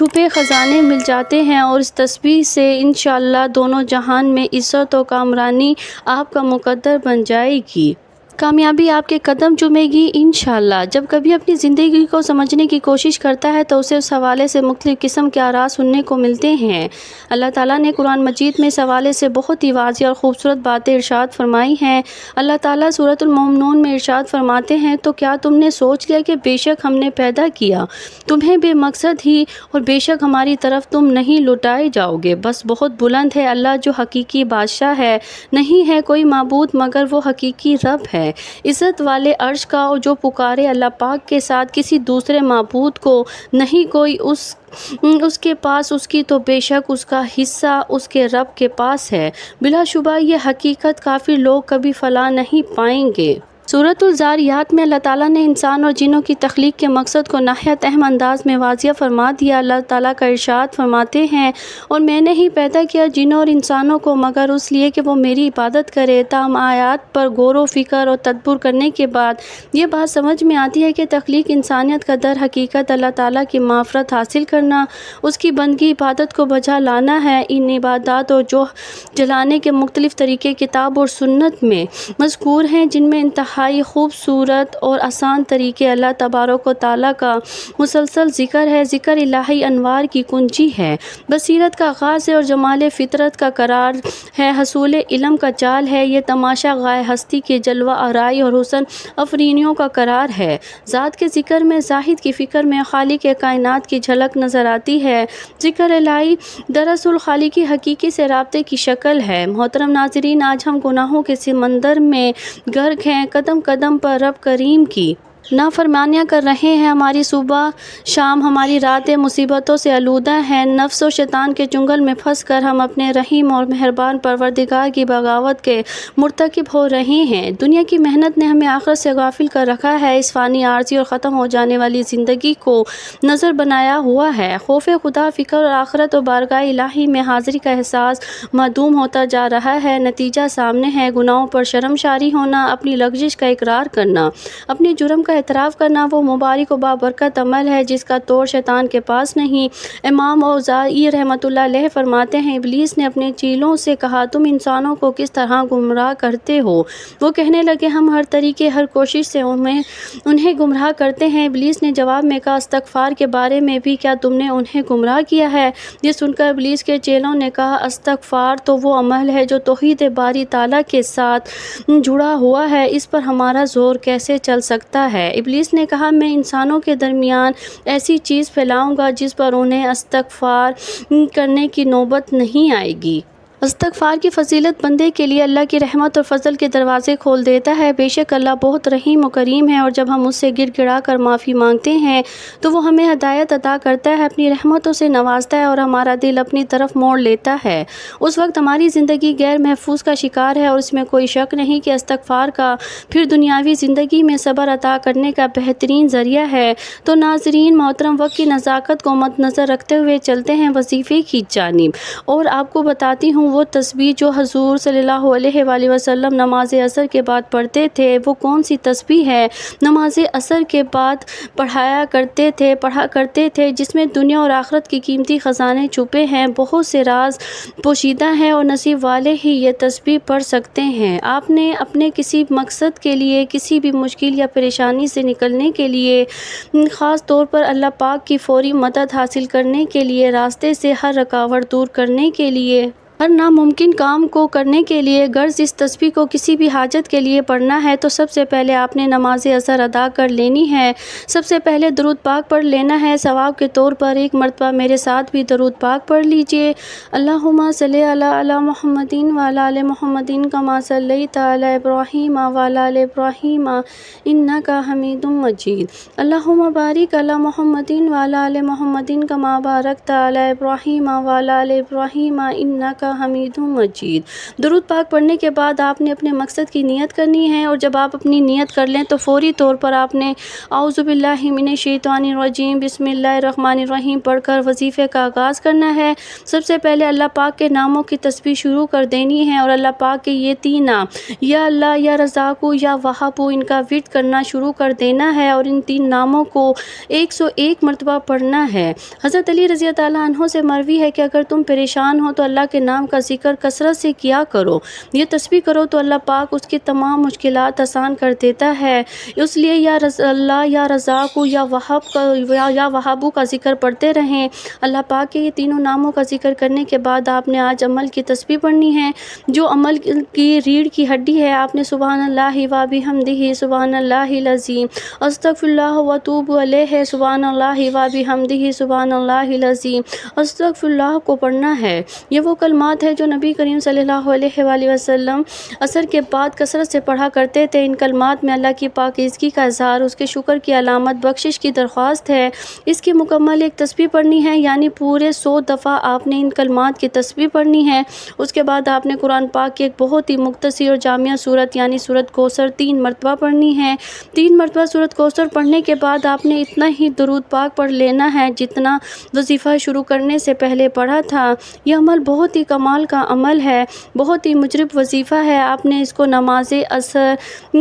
چھپے خزانے مل جاتے ہیں، اور اس تسبیح سے انشاءاللہ دونوں جہان میں عزت و کامرانی آپ کا مقدر بن جائے گی، کامیابی آپ کے قدم چومے گی انشاءاللہ۔ جب کبھی اپنی زندگی کو سمجھنے کی کوشش کرتا ہے تو اسے اس حوالے سے مختلف قسم کے آراء سننے کو ملتے ہیں۔ اللہ تعالیٰ نے قرآن مجید میں اس حوالے سے بہت ہی واضح اور خوبصورت باتیں ارشاد فرمائی ہیں۔ اللہ تعالیٰ سورۃ المومنون میں ارشاد فرماتے ہیں، تو کیا تم نے سوچ لیا کہ بے شک ہم نے پیدا کیا تمہیں بے مقصد ہی، اور بے شک ہماری طرف تم نہیں لوٹائے جاؤ گے؟ بس بہت بلند ہے اللہ جو حقیقی بادشاہ ہے، نہیں ہے کوئی معبود مگر وہ حقیقی رب ہے، عزت والے عرش کا، اور جو پکارے اللہ پاک کے ساتھ کسی دوسرے معبود کو، نہیں کوئی اس کے پاس اس کی، تو بے شک اس کا حصہ اس کے رب کے پاس ہے، بلا شبہ یہ حقیقت کافر لوگ کبھی فلاح نہیں پائیں گے۔ سورۃ الذاریات میں اللہ تعالیٰ نے انسان اور جنوں کی تخلیق کے مقصد کو نہایت اہم انداز میں واضح فرما دیا۔ اللہ تعالیٰ کا ارشاد فرماتے ہیں، اور میں نے ہی پیدا کیا جنوں اور انسانوں کو مگر اس لیے کہ وہ میری عبادت کرے۔ تاہم آیات پر غور و فکر اور تدبر کرنے کے بعد یہ بات سمجھ میں آتی ہے کہ تخلیق انسانیت کا در حقیقت اللہ تعالیٰ کی معرفت حاصل کرنا، اس کی بندگی عبادت کو بجا لانا ہے۔ ان عبادات اور جو جلانے کے مختلف طریقے کتاب اور سنت میں مذکور ہیں، جن میں انتہائی خوبصورت اور آسان طریقے اللہ تبارک و تعالیٰ کا مسلسل ذکر ہے۔ ذکر الہی انوار کی کنجی ہے، بصیرت کا آغاز ہے، اور جمال فطرت کا قرار ہے، حصول علم کا جال ہے۔ یہ تماشا غائے ہستی کے جلوہ آرائی اور حسن افرینیوں کا قرار ہے۔ ذات کے ذکر میں، زاہد کی فکر میں خالق کائنات کی جھلک نظر آتی ہے۔ ذکر الہی دراصل خالق حقیقی سے رابطے کی شکل ہے۔ محترم ناظرین، آج ہم گناہوں کے سمندر میں غرق ہیں، قدم قدم پر رب کریم کی نافرمانیاں کر رہے ہیں، ہماری صبح شام ہماری راتیں مصیبتوں سے آلودہ ہیں، نفس و شیطان کے چنگل میں پھنس کر ہم اپنے رحیم اور مہربان پروردگار کی بغاوت کے مرتکب ہو رہے ہیں۔ دنیا کی محنت نے ہمیں آخرت سے غافل کر رکھا ہے، اس فانی عارضی اور ختم ہو جانے والی زندگی کو نظر بنایا ہوا ہے۔ خوف خدا، فکر اور آخرت و بارگاہ الہی میں حاضری کا احساس معدوم ہوتا جا رہا ہے۔ نتیجہ سامنے ہے، گناہوں پر شرمساری ہونا، اپنی لغزش کا اقرار کرنا، اپنے جرم کا اعتراف کرنا وہ مبارک و بابرکت عمل ہے جس کا توڑ شیطان کے پاس نہیں۔ امام اوزاعی رحمۃ اللہ علیہ فرماتے ہیں، ابلیس نے اپنے چیلوں سے کہا، تم انسانوں کو کس طرح گمراہ کرتے ہو؟ وہ کہنے لگے، ہم ہر طریقے، ہر کوشش سے انہیں گمراہ کرتے ہیں۔ ابلیس نے جواب میں کہا، استغفار کے بارے میں بھی کیا تم نے انہیں گمراہ کیا ہے؟ یہ سن کر ابلیس کے چیلوں نے کہا، استغفار تو وہ عمل ہے جو توحید باری تعالیٰ کے ساتھ جڑا ہوا ہے، اس پر ہمارا زور کیسے چل سکتا ہے؟ ابلیس نے کہا، میں انسانوں کے درمیان ایسی چیز پھیلاؤں گا جس پر انہیں استغفار کرنے کی نوبت نہیں آئے گی۔ استغفار کی فضیلت بندے کے لیے اللہ کی رحمت اور فضل کے دروازے کھول دیتا ہے۔ بے شک اللہ بہت رحیم و کریم ہے، اور جب ہم اس سے گر گڑا کر معافی مانگتے ہیں تو وہ ہمیں ہدایت عطا کرتا ہے، اپنی رحمتوں سے نوازتا ہے اور ہمارا دل اپنی طرف موڑ لیتا ہے۔ اس وقت ہماری زندگی غیر محفوظ کا شکار ہے، اور اس میں کوئی شک نہیں کہ استغفار کا پھر دنیاوی زندگی میں صبر عطا کرنے کا بہترین ذریعہ ہے۔ تو ناظرین محترم، وقت کی نزاکت کو مد نظر رکھتے ہوئے چلتے ہیں وظیفے کی جانب، اور آپ کو بتاتی ہوں وہ تسبیح جو حضور صلی اللہ علیہ وآلہ وسلم نماز عصر کے بعد پڑھتے تھے وہ کون سی تسبیح ہے؟ نماز عصر کے بعد پڑھا کرتے تھے جس میں دنیا اور آخرت کی قیمتی خزانے چھپے ہیں، بہت سے راز پوشیدہ ہیں، اور نصیب والے ہی یہ تسبیح پڑھ سکتے ہیں۔ آپ نے اپنے کسی مقصد کے لیے، کسی بھی مشکل یا پریشانی سے نکلنے کے لیے، خاص طور پر اللہ پاک کی فوری مدد حاصل کرنے کے لیے، راستے سے ہر رکاوٹ دور کرنے کے لیے، ہر ناممکن کام کو کرنے کے لیے، غرض اس تسبیح کو کسی بھی حاجت کے لیے پڑھنا ہے تو سب سے پہلے آپ نے نماز عصر ادا کر لینی ہے۔ سب سے پہلے درود پاک پڑھ لینا ہے۔ ثواب کے طور پر ایک مرتبہ میرے ساتھ بھی درود پاک پڑھ لیجئے۔ اللہم صلی علی محمد وعلی آل محمد کما صلیت علی ابراہیم وعلی آل ابراہیم انک حمید مجید۔ اللہم بارک علی محمد وعلی آل محمد کما بارکت علی ابراہیم وعلی آل ابراہیم انک حمید مجید۔ درود پاک پڑھنے کے بعد آپ نے اپنے مقصد کی نیت کرنی ہے، اور جب آپ اپنی نیت کر لیں تو فوری طور پر آپ نے اعوذ باللہ من الشیطان الرجیم بسم اللہ الرحمن الرحیم پڑھ کر وظیفے کا آغاز کرنا ہے۔ سب سے پہلے اللہ پاک کے ناموں کی تسبیح شروع کر دینی ہے، اور اللہ پاک کے یہ 3 نام یا اللہ، یا رزاق، یا وہاب، ان کا ورد کرنا شروع کر دینا ہے، اور ان 3 ناموں کو 101 مرتبہ پڑھنا ہے۔ حضرت علی رضی اللہ عنہ سے مروی ہے کہ اگر تم پریشان ہو تو اللہ کے نام کا ذکر کثرت سے کیا کرو، یہ تسبیح کرو تو اللہ پاک اس کی تمام مشکلات آسان کر دیتا ہے۔ اس لیے یا اللہ، یا رزاق، یا وہاب کا ذکر پڑھتے رہیں۔ اللہ پاک کے یہ تینوں ناموں کا ذکر کرنے کے بعد آپ نے آج عمل کی تسبیح پڑھنی ہے، جو عمل کی ریڑھ کی ہڈی ہے۔ آپ نے سبحان اللہ و بحمدہ سبحان اللہ العظیم، استغفر اللہ و اتوب الیہ سبحان اللہ و بحمدہ سبحان اللہ العظیم، استغفر اللہ کو پڑھنا ہے۔ یہ وہ کلمات ہیں جو نبی کریم صلی اللہ علیہ وآلہ وسلم عصر کے بعد کثرت سے پڑھا کرتے تھے۔ ان کلمات میں اللہ کی پاکیزگی کا اظہار، اس کے شکر کی علامت، بخشش کی درخواست ہے۔ اس کی مکمل ایک تسبیح پڑھنی ہے، یعنی پورے 100 دفعہ آپ نے ان کلمات کی تسبیح پڑھنی ہے۔ اس کے بعد آپ نے قرآن پاک کی ایک بہت ہی مختصر اور جامع سورت یعنی سورت کوثر 3 مرتبہ پڑھنی ہے۔ 3 مرتبہ سورت کوثر پڑھنے کے بعد آپ نے اتنا ہی درود پاک پڑھ لینا ہے جتنا وظیفہ شروع کرنے سے پہلے پڑھا تھا۔ یہ عمل بہت ہی کمال کا عمل ہے، بہت ہی مجرب وظیفہ ہے۔ آپ نے اس کو نماز عصر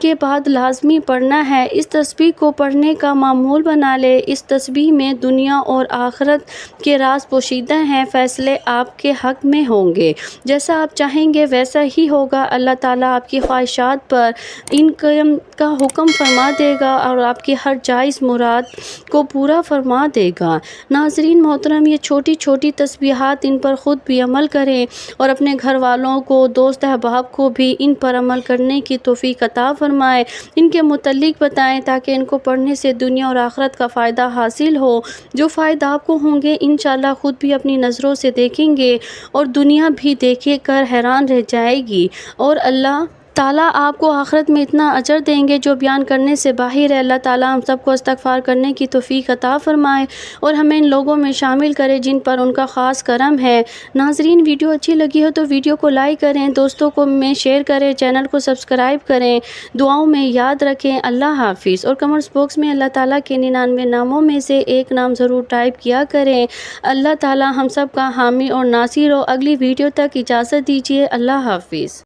کے بعد لازمی پڑھنا ہے۔ اس تسبیح کو پڑھنے کا معمول بنا لے۔ اس تسبیح میں دنیا اور آخرت کے راز پوشیدہ ہیں، فیصلے آپ کے حق میں ہوں گے، جیسا آپ چاہیں گے ویسا ہی ہوگا۔ اللہ تعالیٰ آپ کی خواہشات پر ان کا حکم فرما دے گا اور آپ کی ہر جائز مراد کو پورا فرما دے گا۔ ناظرین محترم، یہ چھوٹی چھوٹی تسبیحات، ان پر خود بھی عمل کریں اور اپنے گھر والوں کو، دوست احباب کو بھی ان پر عمل کرنے کی توفیق عطا فرمائے۔ ان کے متعلق بتائیں تاکہ ان کو پڑھنے سے دنیا اور آخرت کا فائدہ حاصل ہو۔ جو فائدہ آپ کو ہوں گے انشاءاللہ خود بھی اپنی نظروں سے دیکھیں گے، اور دنیا بھی دیکھ کر حیران رہ جائے گی، اور اللہ تعالیٰ آپ کو آخرت میں اتنا اجر دیں گے جو بیان کرنے سے باہر ہے۔ اللہ تعالیٰ ہم سب کو استغفار کرنے کی توفیق عطا فرمائے، اور ہمیں ان لوگوں میں شامل کرے جن پر ان کا خاص کرم ہے۔ ناظرین، ویڈیو اچھی لگی ہو تو ویڈیو کو لائک کریں، دوستوں کو میں شیئر کریں، چینل کو سبسکرائب کریں، دعاؤں میں یاد رکھیں۔ اللہ حافظ۔ اور کمنٹس باکس میں اللہ تعالیٰ کے 99 ناموں میں سے ایک نام ضرور ٹائپ کیا کریں۔ اللہ تعالیٰ ہم سب کا حامی اور ناصر ہو۔ اگلی ویڈیو تک اجازت دیجیے۔ اللہ حافظ۔